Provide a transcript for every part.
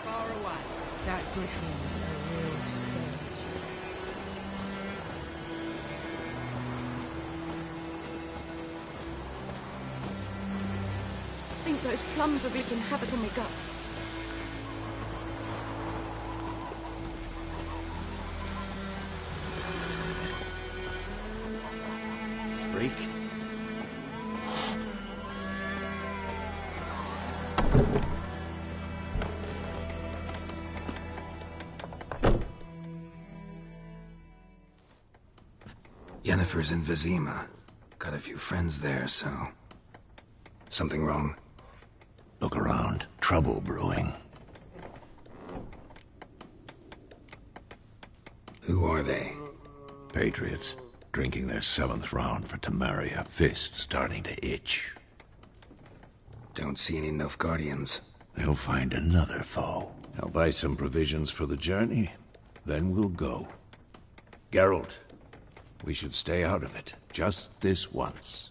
far away. That griffin's a real scourge. I think those plums are wreaking havoc on my gut. Freak. Yennefer's in Vizima. Got a few friends there, so... Something wrong? Look around. Trouble brewing. Who are they? Patriots. Drinking their 7th round for Temeria. Fist starting to itch. Don't see any Nilfgaardians. They'll find another foe. I'll buy some provisions for the journey. Then we'll go. Geralt, we should stay out of it. Just this once.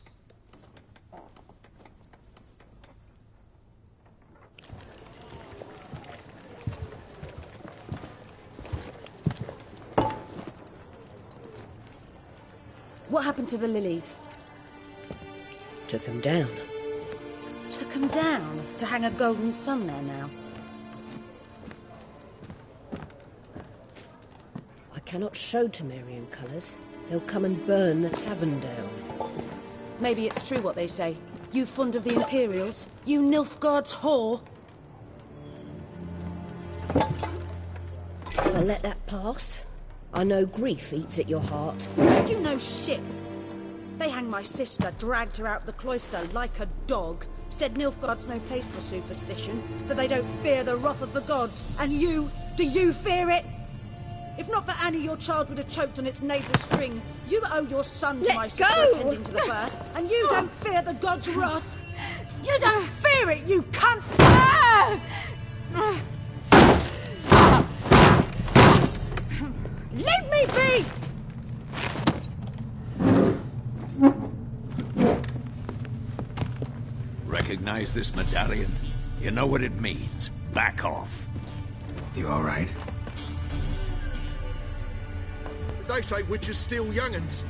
What happened to the lilies? Took him down. Took them down to hang a golden sun there now. I cannot show Temerian colours. They'll come and burn the tavern down. Maybe it's true what they say. You fond of the Imperials? You Nilfgaard's whore? I'll let that pass. I know grief eats at your heart. You know shit. They hanged my sister, dragged her out the cloister like a dog, said Nilfgaard's no place for superstition, that they don't fear the wrath of the gods. And you, do you fear it? If not for Annie, your child would have choked on its navel string. You owe your son to my sister attending to the birth, and you don't fear the gods' wrath. You don't fear it, you cunt! Leave me be! Recognize this medallion? You know what it means. Back off. You all right? They say witches steal young'uns.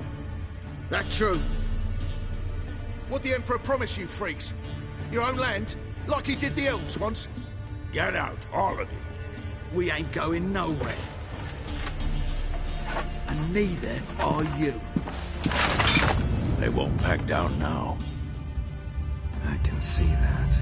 That true? What'd the Emperor promise you, freaks? Your own land? Like he did the elves once? Get out, all of you. We ain't going nowhere. And neither are you. They won't back down now. I can see that.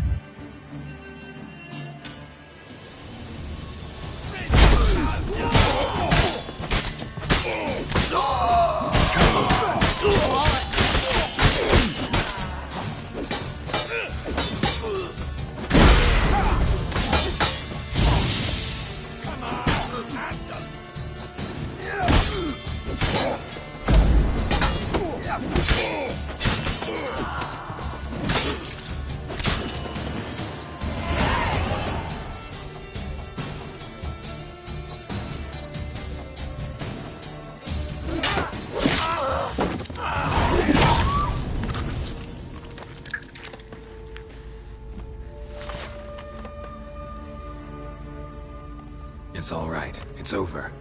It's all right. It's over.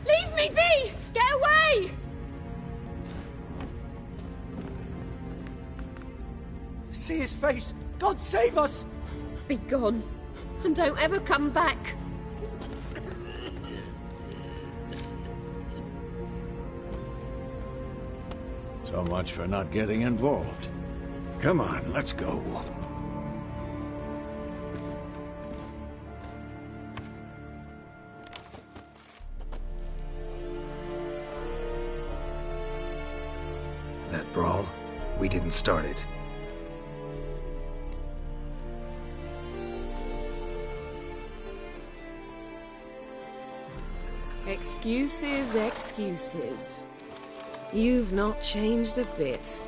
Leave me be! Get away! See his face! God save us! Be gone. And don't ever come back. So much for not getting involved. Come on, let's go. That brawl, we didn't start it. Excuses, excuses. You've not changed a bit.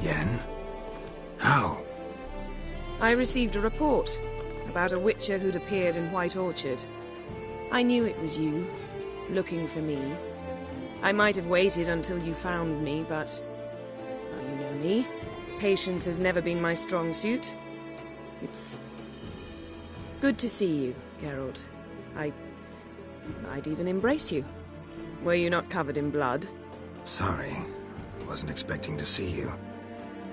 Yen? How? I received a report about a Witcher who'd appeared in White Orchard. I knew it was you, looking for me. I might have waited until you found me, but... well, you know me. Patience has never been my strong suit. It's Good to see you, Geralt. I'd even embrace you. Were you not covered in blood? Sorry. Wasn't expecting to see you.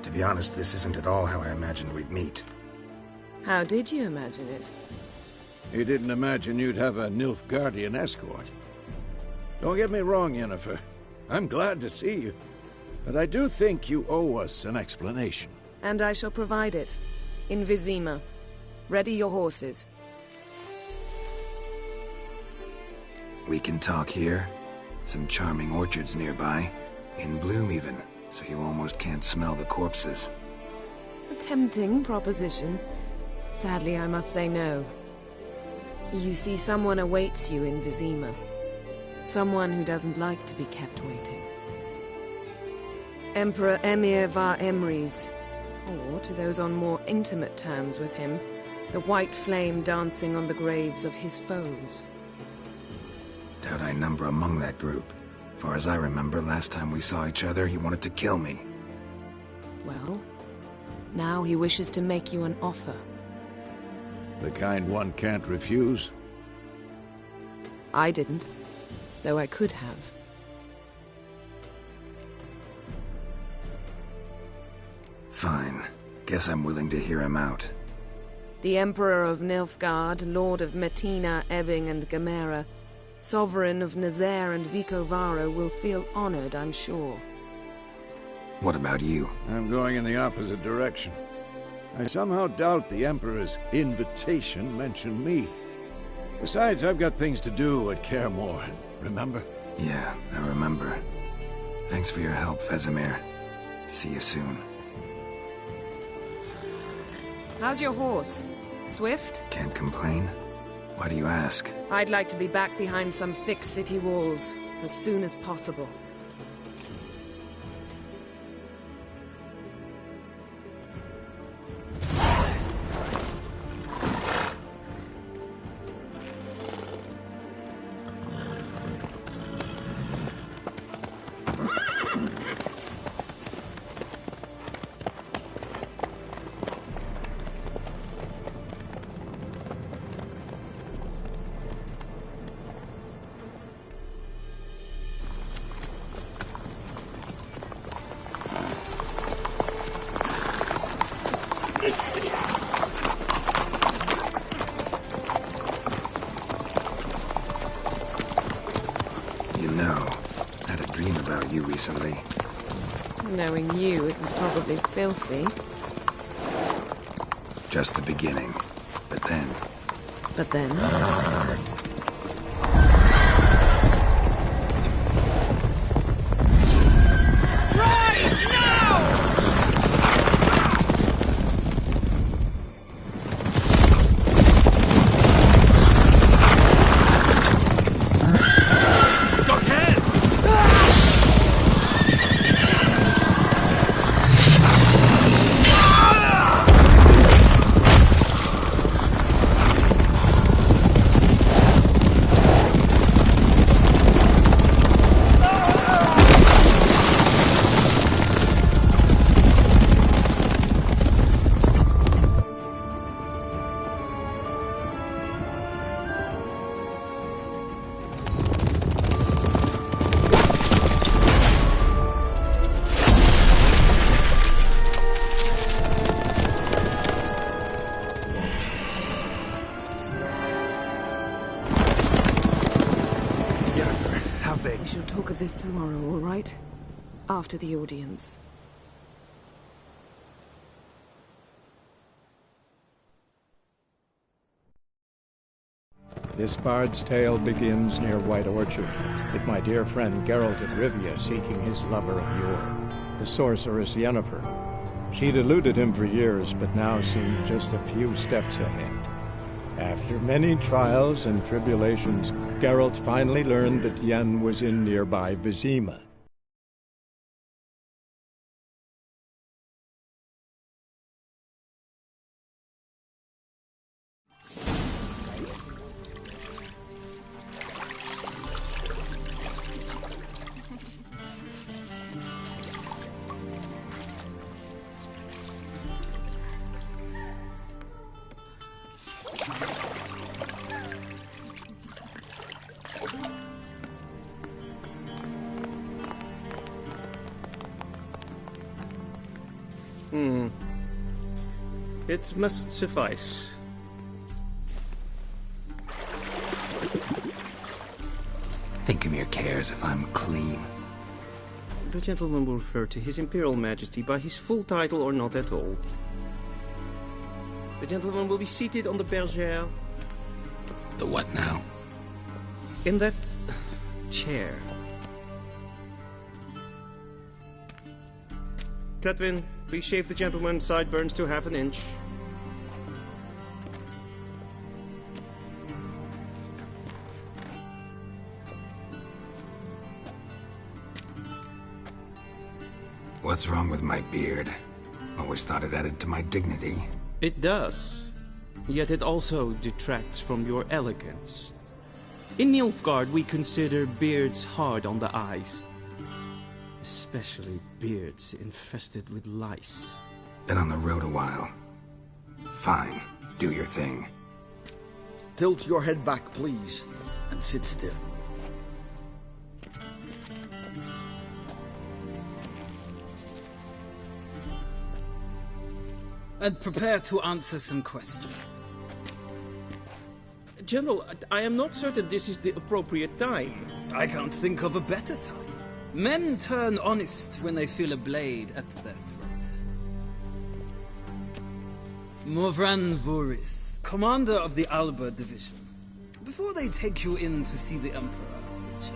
To be honest, this isn't at all how I imagined we'd meet. How did you imagine it? You didn't imagine you'd have a Nilfgaardian escort. Don't get me wrong, Yennefer. I'm glad to see you. But I do think you owe us an explanation. And I shall provide it. In Vizima. Ready your horses. We can talk here. Some charming orchards nearby. In bloom even, so you almost can't smell the corpses. A tempting proposition. Sadly, I must say no. You see, someone awaits you in Vizima. Someone who doesn't like to be kept waiting. Emperor Emir var Emrys, or to those on more intimate terms with him, the white flame dancing on the graves of his foes. Doubt I number among that group. Far as I remember, last time we saw each other, he wanted to kill me. Well, now he wishes to make you an offer. The kind one can't refuse? I didn't, though I could have. Fine. Guess I'm willing to hear him out. The Emperor of Nilfgaard, Lord of Metina, Ebbing and Gamera, Sovereign of Nazaire and Vicovaro will feel honored, I'm sure. What about you? I'm going in the opposite direction. I somehow doubt the Emperor's invitation mentioned me. Besides, I've got things to do at Kaer Morhen, remember? Yeah, I remember. Thanks for your help, Vesemir. See you soon. How's your horse? Swift? Can't complain. Why do you ask? I'd like to be back behind some thick city walls, as soon as possible. Recently. Knowing you, it was probably filthy. Just the beginning. But then... But then? We shall talk of this tomorrow, all right? After the audience. This bard's tale begins near White Orchard, with my dear friend Geralt of Rivia seeking his lover of yore, the sorceress Yennefer. She'd eluded him for years, but now seemed just a few steps ahead. After many trials and tribulations, Geralt finally learned that Yen was in nearby Vizima. It must suffice. Thinkamere cares if I'm clean. The gentleman will refer to His Imperial Majesty by his full title or not at all. The gentleman will be seated on the bergère. The what now? In that chair. Catwin, please shave the gentleman's sideburns to ½ inch. What's wrong with my beard? Always thought it added to my dignity. It does. Yet it also detracts from your elegance. In Nilfgaard, we consider beards hard on the eyes. Especially beards infested with lice. Been on the road a while. Fine, do your thing. Tilt your head back, please, and sit still. And prepare to answer some questions. General, I am not certain this is the appropriate time. I can't think of a better time. Men turn honest when they feel a blade at their throat. Morvran Voris, commander of the Alba Division. Before they take you in to see the Emperor, Witcher,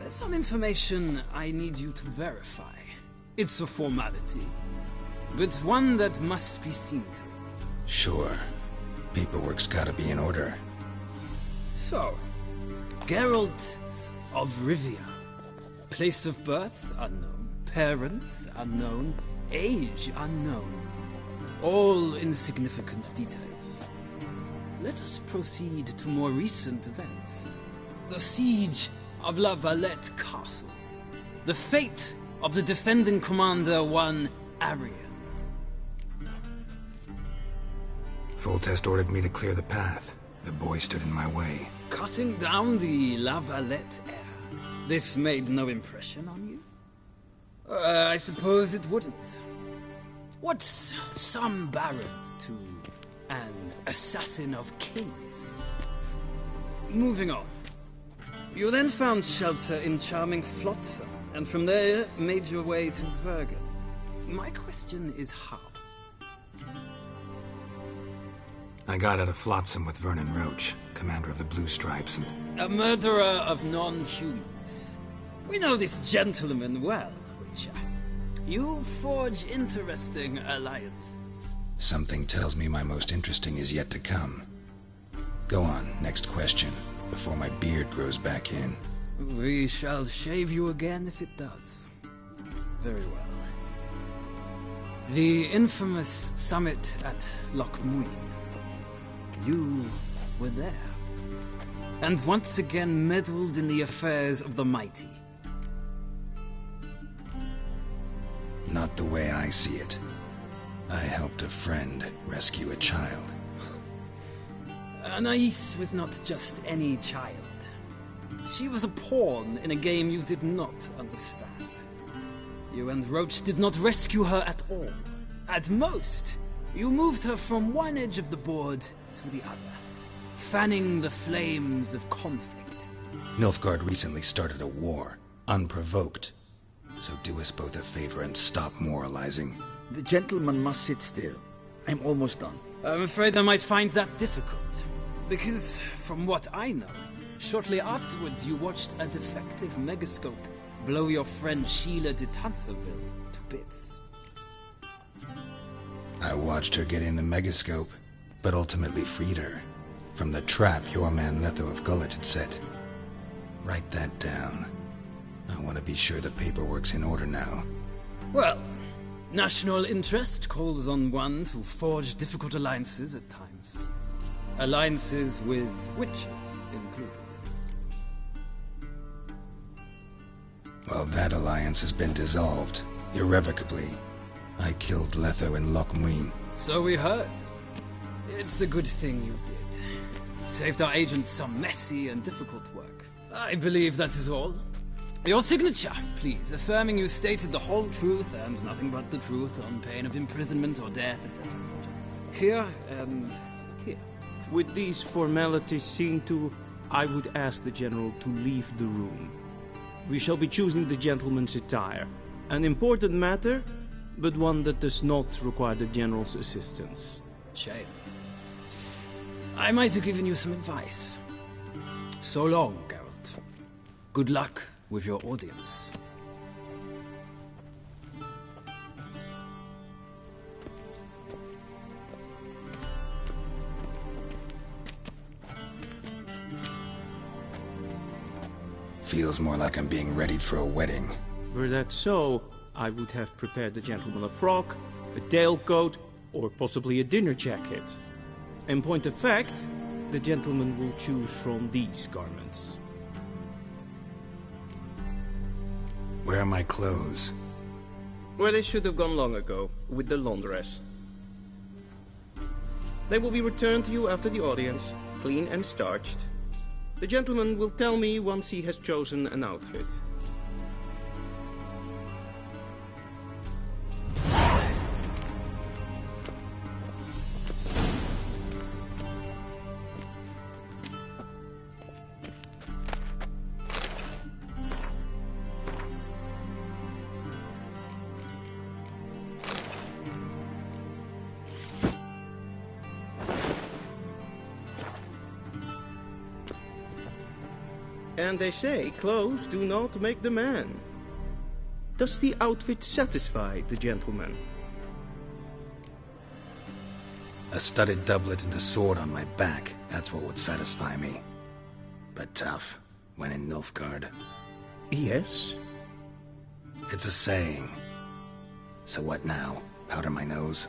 there's some information I need you to verify. It's a formality, but one that must be seen to. Sure. Paperwork's gotta be in order. So, Geralt of Rivia. Place of birth, unknown. Parents, unknown. Age, unknown. All insignificant details. Let us proceed to more recent events. The siege of La Valette Castle. The fate of the defending commander, one Arian. Foltest ordered me to clear the path. The boy stood in my way. Cutting down the La Valette heir. This made no impression on you? I suppose it wouldn't. What's some baron to an assassin of kings? Moving on. You then found shelter in charming Flotsam, and from there made your way to Vergen. My question is how? I got out of Flotsam with Vernon Roach, commander of the Blue Stripes, and... A murderer of non-humans. We know this gentleman well, Witcher. You forge interesting alliances. Something tells me my most interesting is yet to come. Go on, next question, before my beard grows back in. We shall shave you again if it does. Very well. The infamous summit at Loch Muin. You were there. And once again meddled in the affairs of the mighty. Not the way I see it. I helped a friend rescue a child. Anais was not just any child. She was a pawn in a game you did not understand. You and Roach did not rescue her at all. At most, you moved her from one edge of the board to the other, fanning the flames of conflict. Nilfgaard recently started a war, unprovoked. So do us both a favor and stop moralizing. The gentleman must sit still. I'm almost done. I'm afraid I might find that difficult. Because, from what I know, shortly afterwards you watched a defective megascope blow your friend Sheila de Tanserville to bits. I watched her get in the megascope, but ultimately freed her from the trap your man Letho of Gullet had set. Write that down. I want to be sure the paperwork's in order now. Well, national interest calls on one to forge difficult alliances at times. Alliances with witches included. Well, that alliance has been dissolved, irrevocably. I killed Letho in Loch Muin. So we heard. It's a good thing you did. Saved our agents some messy and difficult work. I believe that is all. Your signature, please, affirming you stated the whole truth and nothing but the truth on pain of imprisonment or death, etc., etc. Here and here. With these formalities seen to, I would ask the General to leave the room. We shall be choosing the gentleman's attire. An important matter, but one that does not require the General's assistance. Shame. I might have given you some advice. So long, Geralt. Good luck with your audience. Feels more like I'm being readied for a wedding. Were that so, I would have prepared the gentleman a frock, a tailcoat, or possibly a dinner jacket. In point of fact, the gentleman will choose from these garments. Where are my clothes? Where they should have gone long ago, with the laundress. They will be returned to you after the audience, clean and starched. The gentleman will tell me once he has chosen an outfit. And they say clothes do not make the man. Does the outfit satisfy the gentleman? A studded doublet and a sword on my back, that's what would satisfy me. But tough, when in Nilfgaard. Yes? It's a saying. So what now? Powder my nose?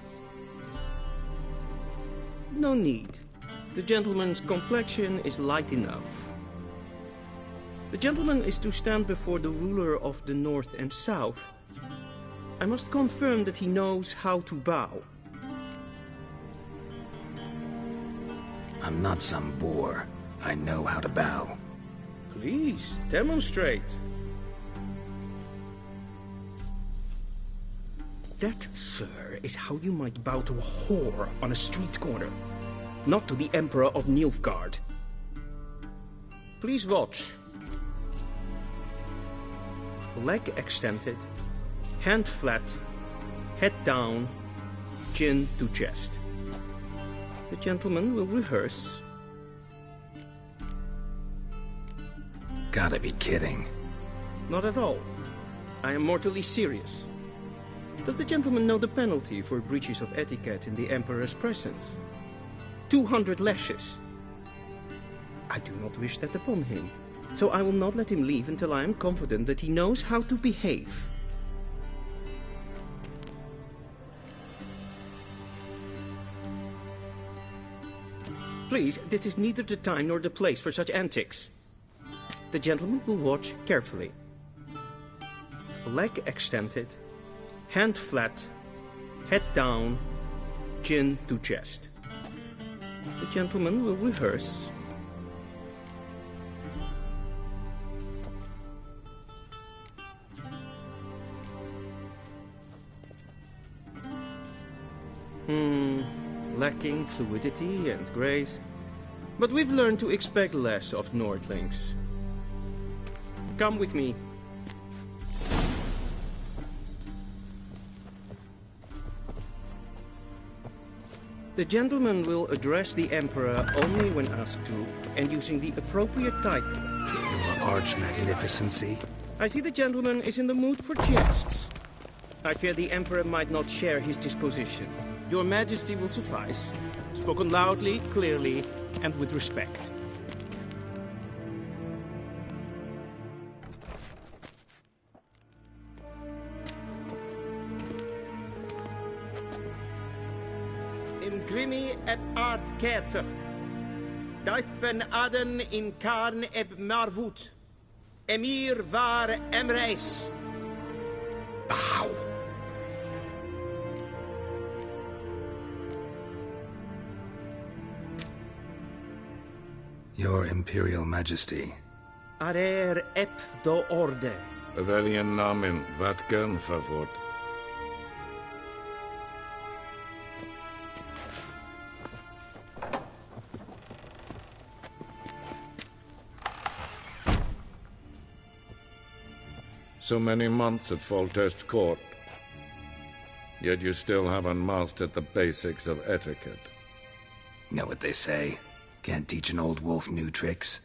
No need. The gentleman's complexion is light enough. The gentleman is to stand before the ruler of the North and South. I must confirm that he knows how to bow. I'm not some boor. I know how to bow. Please, demonstrate. That, sir, is how you might bow to a whore on a street corner, not to the Emperor of Nilfgaard. Please watch. Leg extended, hand flat, head down, chin to chest. The gentleman will rehearse. Gotta be kidding. Not at all. I am mortally serious. Does the gentleman know the penalty for breaches of etiquette in the Emperor's presence? 200 lashes. I do not wish that upon him, so I will not let him leave until I am confident that he knows how to behave. Please, this is neither the time nor the place for such antics. The gentleman will watch carefully. Leg extended, hand flat, head down, chin to chest. The gentleman will rehearse. Lacking fluidity and grace. But we've learned to expect less of Nordlings. Come with me. The gentleman will address the Emperor only when asked to, and using the appropriate title. Your Arch-Magnificency? I see the gentleman is in the mood for jests. I fear the Emperor might not share his disposition. Your Majesty will suffice. Spoken loudly, clearly, and with respect. Imgrimi et art ketzer. Daifen aden in karn eb marvut. Emir var emreis. Bow. Your Imperial Majesty, ep do orde. Welchen Namen? Wat gern favor? So many months at Foltest Court, yet you still haven't mastered the basics of etiquette. Know what they say? Can't teach an old wolf new tricks.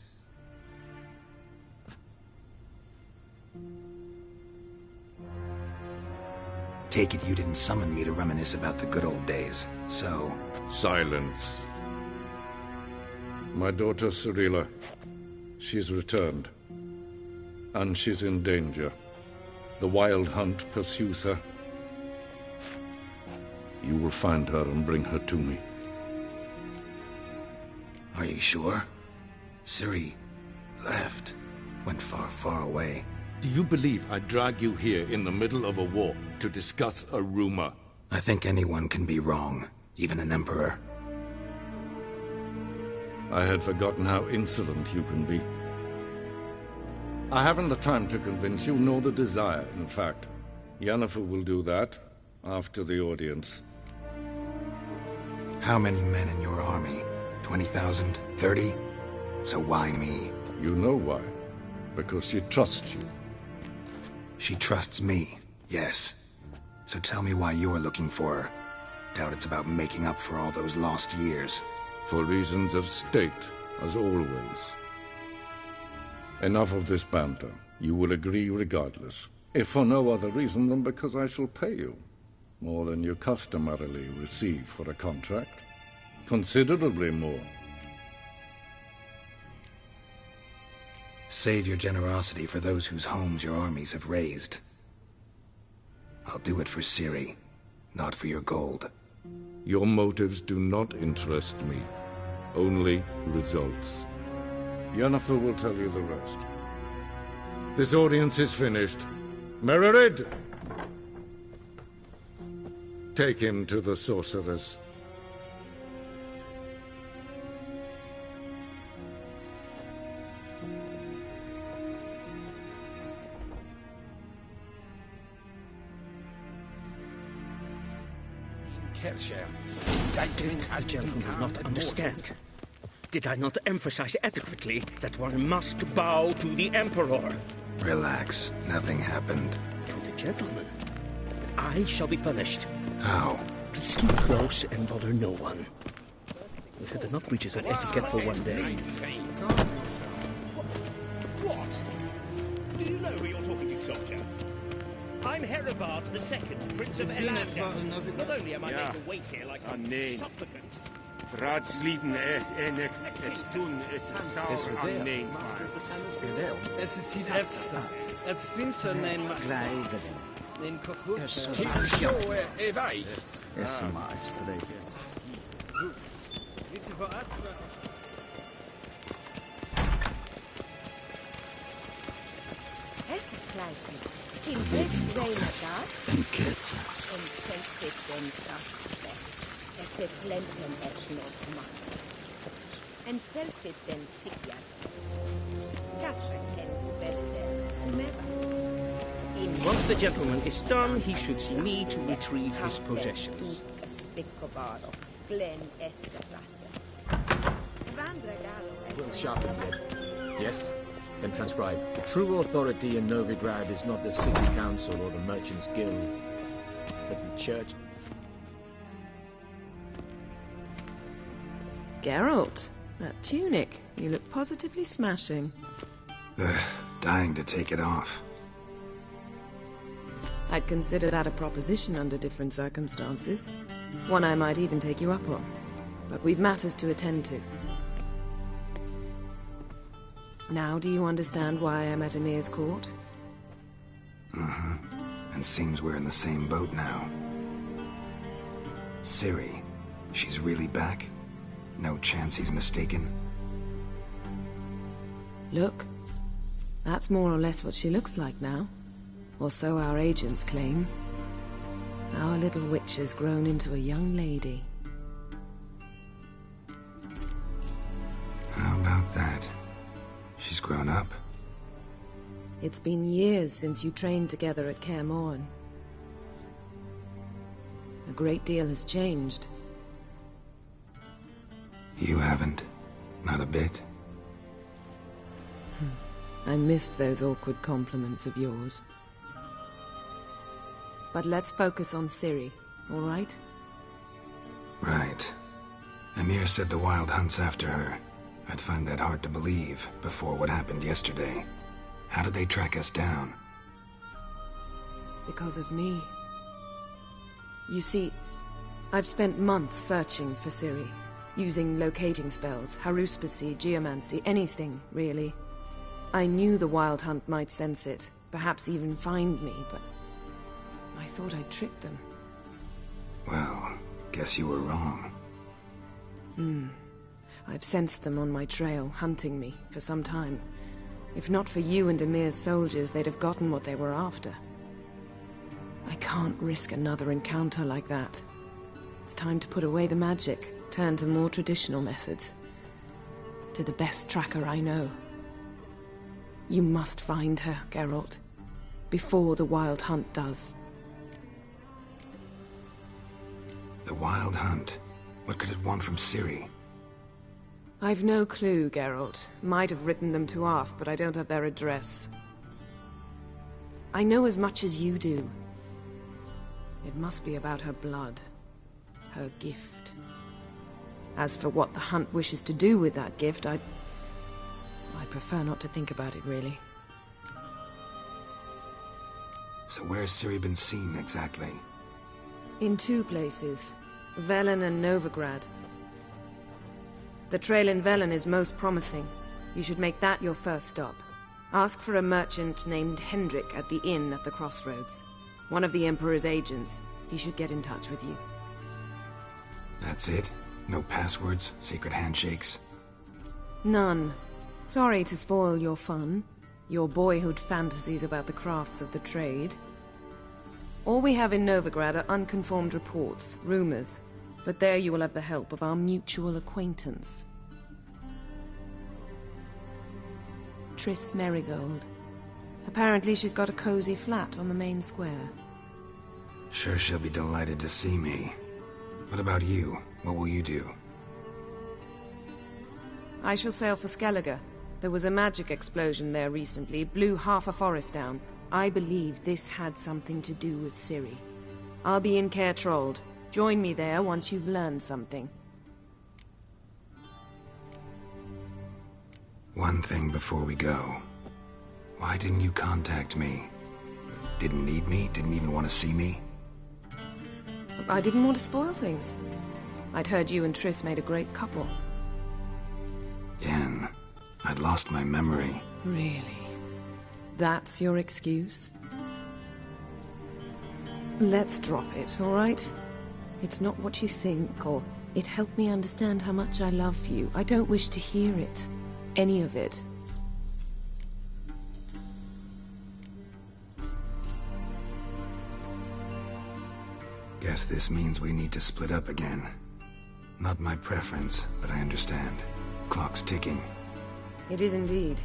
Take it you didn't summon me to reminisce about the good old days, so... Silence. My daughter Cirilla, she's returned. And she's in danger. The Wild Hunt pursues her. You will find her and bring her to me. Are you sure? Ciri left. Went far, far away. Do you believe I'd drag you here in the middle of a war to discuss a rumor? I think anyone can be wrong, even an emperor. I had forgotten how insolent you can be. I haven't the time to convince you, nor the desire, in fact. Yennefer will do that after the audience. How many men in your army? 20,000? 30? So why me? You know why. Because she trusts you. She trusts me, yes. So tell me why you're looking for her. Doubt it's about making up for all those lost years. For reasons of state, as always. Enough of this banter. You will agree regardless. If for no other reason than because I shall pay you. More than you customarily receive for a contract. Considerably more. Save your generosity for those whose homes your armies have razed. I'll do it for Ciri, not for your gold. Your motives do not interest me. Only results. Yennefer will tell you the rest. This audience is finished. Mererid! Take him to the sorceress. Did the gentleman not understand? Did I not emphasize adequately that one must bow to the Emperor? Relax. Nothing happened. To the gentleman. But I shall be punished. How? Please keep close and bother no one. We've had enough breaches of etiquette for one day. What? Do you know who you're talking to, soldier? I'm Herivard II, Prince of Elander. Not only am I made to wait here like some supplicant. Raadsleden echt es doen is sauer aan neen Es is hier het vindt mijn mijn koffie. Zo wij. Es maestre. Wie ze voor Es kleidje. In zegt weiniger. En ketsen. En zegt dit den krachtweg. Es se plenten et not man. En zegt dit den sikja. Kasper ken better to never. Once the gentleman is done, he should see me to retrieve his possessions. Will sharpen it. Yes? Then transcribe. The true authority in Novigrad is not the city council or the merchants' guild, but the church. Geralt, that tunic. You look positively smashing. Dying to take it off. I'd consider that a proposition under different circumstances. One I might even take you up on. But we've matters to attend to. Now do you understand why I'm at Emir's court? Mm-hmm. And seems we're in the same boat now. Ciri, she's really back? No chance he's mistaken? Look. That's more or less what she looks like now. Or so our agents claim. Our little witch has grown into a young lady. How about that? She's grown up, It's been years since you trained together at Kaer Morhen. A great deal has changed. You haven't. Not a bit. I missed those awkward compliments of yours. But let's focus on Ciri, all right? Right. Emir said the Wild Hunt's after her. I'd find that hard to believe before what happened yesterday. How did they track us down? Because of me. You see, I've spent months searching for Ciri, using locating spells, haruspicy, geomancy, anything, really. I knew the Wild Hunt might sense it, perhaps even find me, but I thought I'd tricked them. Well, guess you were wrong. I've sensed them on my trail, hunting me, for some time. If not for you and Emir's soldiers, they'd have gotten what they were after. I can't risk another encounter like that. It's time to put away the magic, turn to more traditional methods. To the best tracker I know. You must find her, Geralt, before the Wild Hunt does. The Wild Hunt? What could it want from Ciri? I've no clue, Geralt. Might have written them to ask, but I don't have their address. I know as much as you do. It must be about her blood. Her gift. As for what the Hunt wishes to do with that gift, I prefer not to think about it, really. So where's Ciri been seen, exactly? In two places. Velen and Novigrad. The trail in Velen is most promising. You should make that your first stop. Ask for a merchant named Hendrik at the inn at the crossroads. One of the Emperor's agents. He should get in touch with you. That's it? No passwords? Secret handshakes? None. Sorry to spoil your fun. Your boyhood fantasies about the crafts of the trade. All we have in Novigrad are unconfirmed reports, rumors. But there you will have the help of our mutual acquaintance. Triss Merigold. Apparently she's got a cozy flat on the main square. Sure she'll be delighted to see me. What about you? What will you do? I shall sail for Skellige. There was a magic explosion there recently, blew half a forest down. I believe this had something to do with Ciri. I'll be in Caer Trold. Join me there once you've learned something. One thing before we go. Why didn't you contact me? Didn't need me? Didn't even want to see me? I didn't want to spoil things. I'd heard you and Triss made a great couple. Yen, I'd lost my memory. Really? That's your excuse? Let's drop it, all right? It's not what you think, or it helped me understand how much I love you. I don't wish to hear it. Any of it. Guess this means we need to split up again. Not my preference, but I understand. Clock's ticking. It is indeed.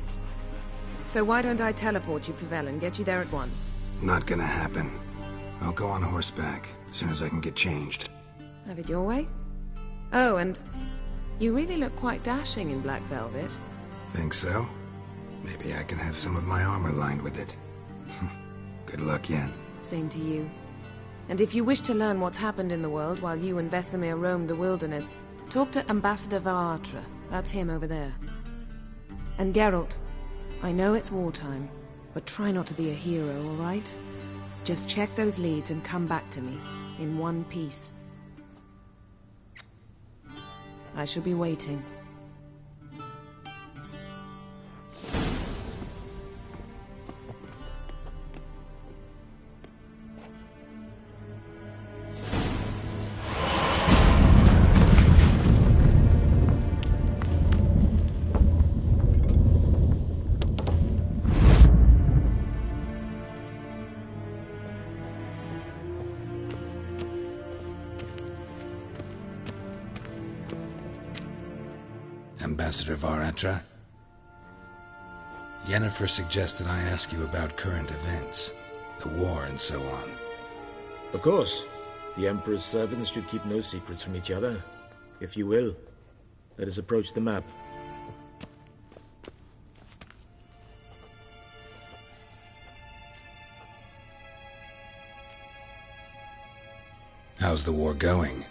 So why don't I teleport you to Velen, get you there at once? Not gonna happen. I'll go on horseback, as soon as I can get changed. Have it your way? Oh, and you really look quite dashing in black velvet. Think so? Maybe I can have some of my armor lined with it. Good luck, Yen. Same to you. And if you wish to learn what's happened in the world while you and Vesemir roamed the wilderness, talk to Ambassador Varatra. That's him over there. And Geralt, I know it's wartime, but try not to be a hero, all right? Just check those leads and come back to me, in one piece. I shall be waiting. Ambassador Varatra? Yennefer suggested I ask you about current events, the war and so on. Of course. The Emperor's servants should keep no secrets from each other. If you will, let us approach the map. How's the war going?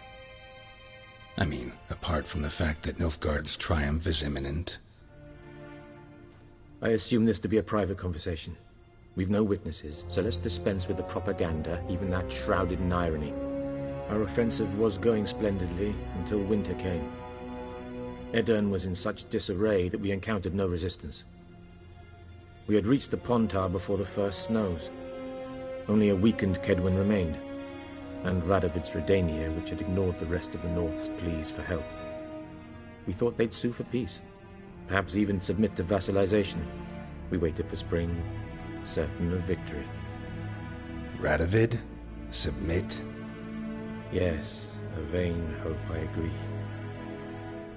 I mean, apart from the fact that Nilfgaard's triumph is imminent. I assume this to be a private conversation. We've no witnesses, so let's dispense with the propaganda, even that shrouded in irony. Our offensive was going splendidly until winter came. Edirn was in such disarray that we encountered no resistance. We had reached the Pontar before the first snows. Only a weakened Kedwin remained, and Radovid's Redania, which had ignored the rest of the North's pleas for help. We thought they'd sue for peace, perhaps even submit to vassalization. We waited for spring, certain of victory. Radovid? Submit? Yes, a vain hope, I agree.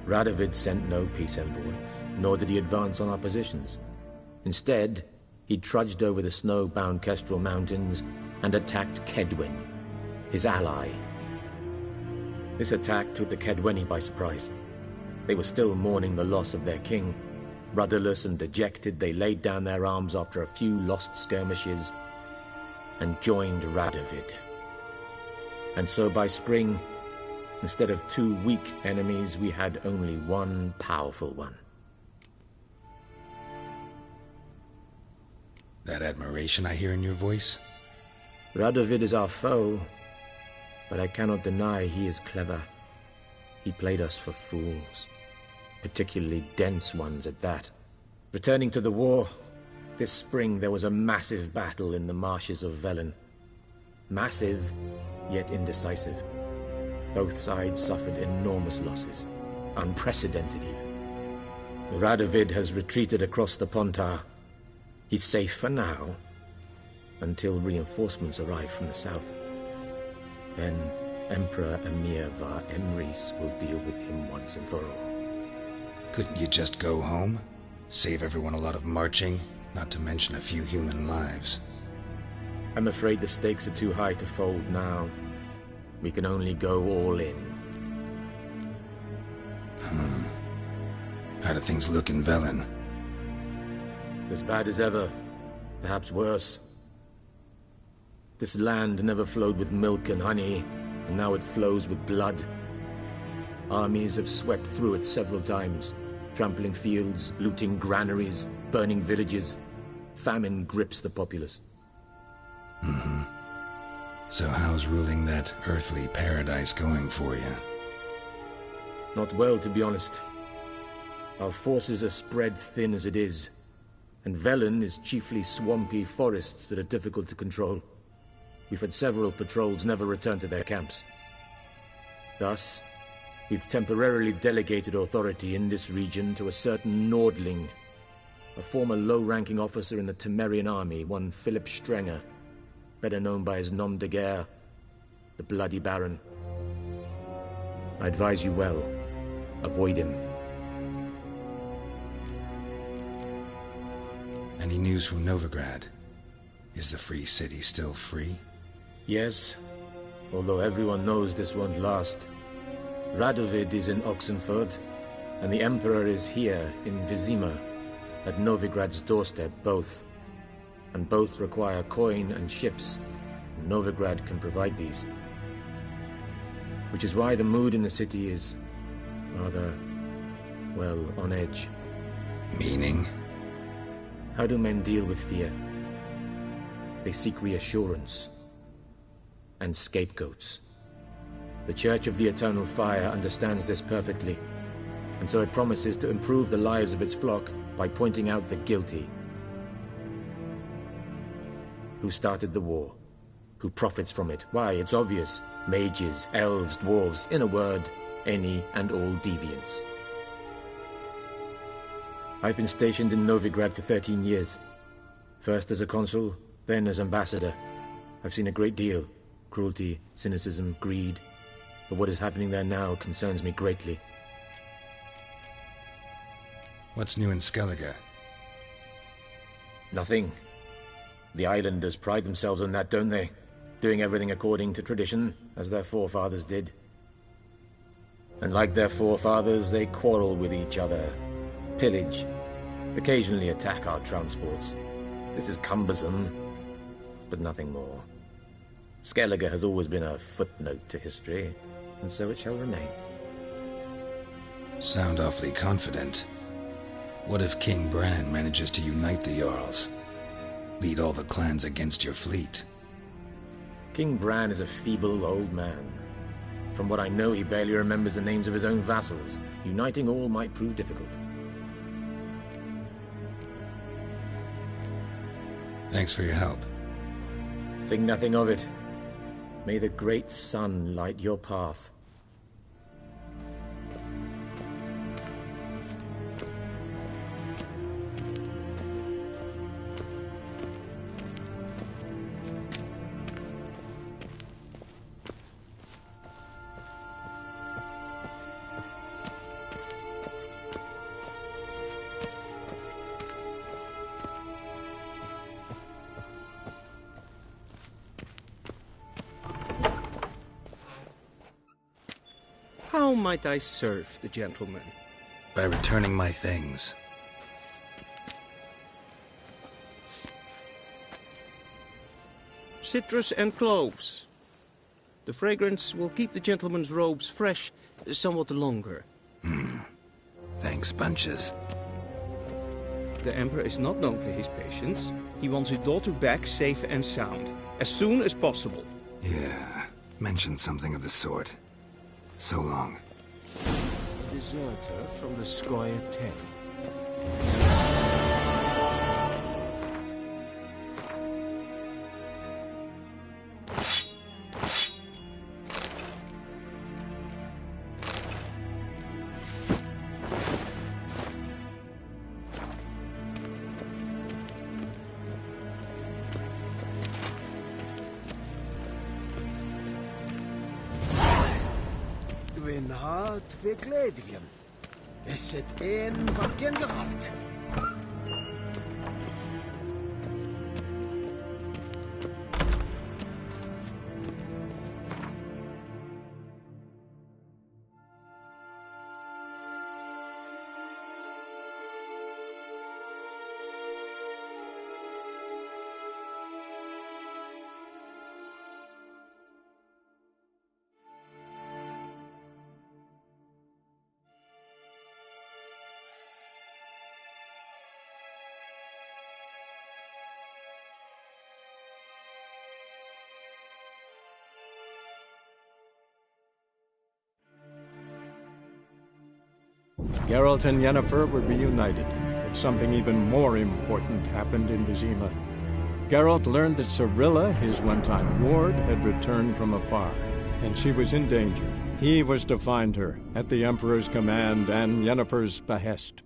Radovid sent no peace envoy, nor did he advance on our positions. Instead, he trudged over the snow-bound Kestrel Mountains and attacked Kedwen, his ally. This attack took the Kedweni by surprise. They were still mourning the loss of their king. Rudderless and dejected, they laid down their arms after a few lost skirmishes and joined Radovid. And so by spring, instead of 2 weak enemies, we had only one powerful one. That admiration I hear in your voice? Radovid is our foe, but I cannot deny he is clever. He played us for fools, particularly dense ones at that. Returning to the war, this spring there was a massive battle in the marshes of Velen. Massive, yet indecisive. Both sides suffered enormous losses, unprecedented even. Radovid has retreated across the Pontar. He's safe for now, until reinforcements arrive from the south. Then Emperor Emir var Emrys will deal with him once and for all. Couldn't you just go home? Save everyone a lot of marching, not to mention a few human lives. I'm afraid the stakes are too high to fold now. We can only go all in. How do things look in Velen? As bad as ever, perhaps worse. This land never flowed with milk and honey, and now it flows with blood. Armies have swept through it several times, trampling fields, looting granaries, burning villages. Famine grips the populace. So how's ruling that earthly paradise going for you? Not well, to be honest. Our forces are spread thin as it is, and Velen is chiefly swampy forests that are difficult to control. We've had several patrols never return to their camps. Thus, we've temporarily delegated authority in this region to a certain Nordling, a former low-ranking officer in the Temerian army, one Philip Strenger, better known by his nom de guerre, the Bloody Baron. I advise you well. Avoid him. Any news from Novigrad? Is the free city still free? Yes, although everyone knows this won't last. Radovid is in Oxenford, and the Emperor is here in Vizima, at Novigrad's doorstep, both. And both require coin and ships, and Novigrad can provide these. Which is why the mood in the city is rather, well, on edge. Meaning? How do men deal with fear? They seek reassurance and scapegoats. The Church of the Eternal Fire understands this perfectly, and so it promises to improve the lives of its flock by pointing out the guilty. Who started the war? Who profits from it? Why, it's obvious. Mages, elves, dwarves, in a word, any and all deviants. I've been stationed in Novigrad for 13 years. First as a consul, then as ambassador. I've seen a great deal. Cruelty, cynicism, greed. But what is happening there now concerns me greatly. What's new in Skellige? Nothing. The islanders pride themselves on that, don't they? Doing everything according to tradition, as their forefathers did. And like their forefathers, they quarrel with each other, pillage, occasionally attack our transports. This is cumbersome, but nothing more. Skellige has always been a footnote to history, and so it shall remain. Sound awfully confident. What if King Bran manages to unite the Jarls? Lead all the clans against your fleet? King Bran is a feeble old man. From what I know, he barely remembers the names of his own vassals. Uniting all might prove difficult. Thanks for your help. Think nothing of it. May the great sun light your path. How might I serve the gentleman? By returning my things. Citrus and cloves. The fragrance will keep the gentleman's robes fresh somewhat longer. Thanks, bunches. The Emperor is not known for his patience. He wants his daughter back safe and sound, as soon as possible. Yeah, mentioned something of the sort. So long. Deserter from the Squire 10. Gwyn hard fe gledium. Is het een wat gen gehad? Geralt and Yennefer were reunited, but something even more important happened in Vizima. Geralt learned that Cirilla, his one-time ward, had returned from afar, and she was in danger. He was to find her, at the Emperor's command and Yennefer's behest.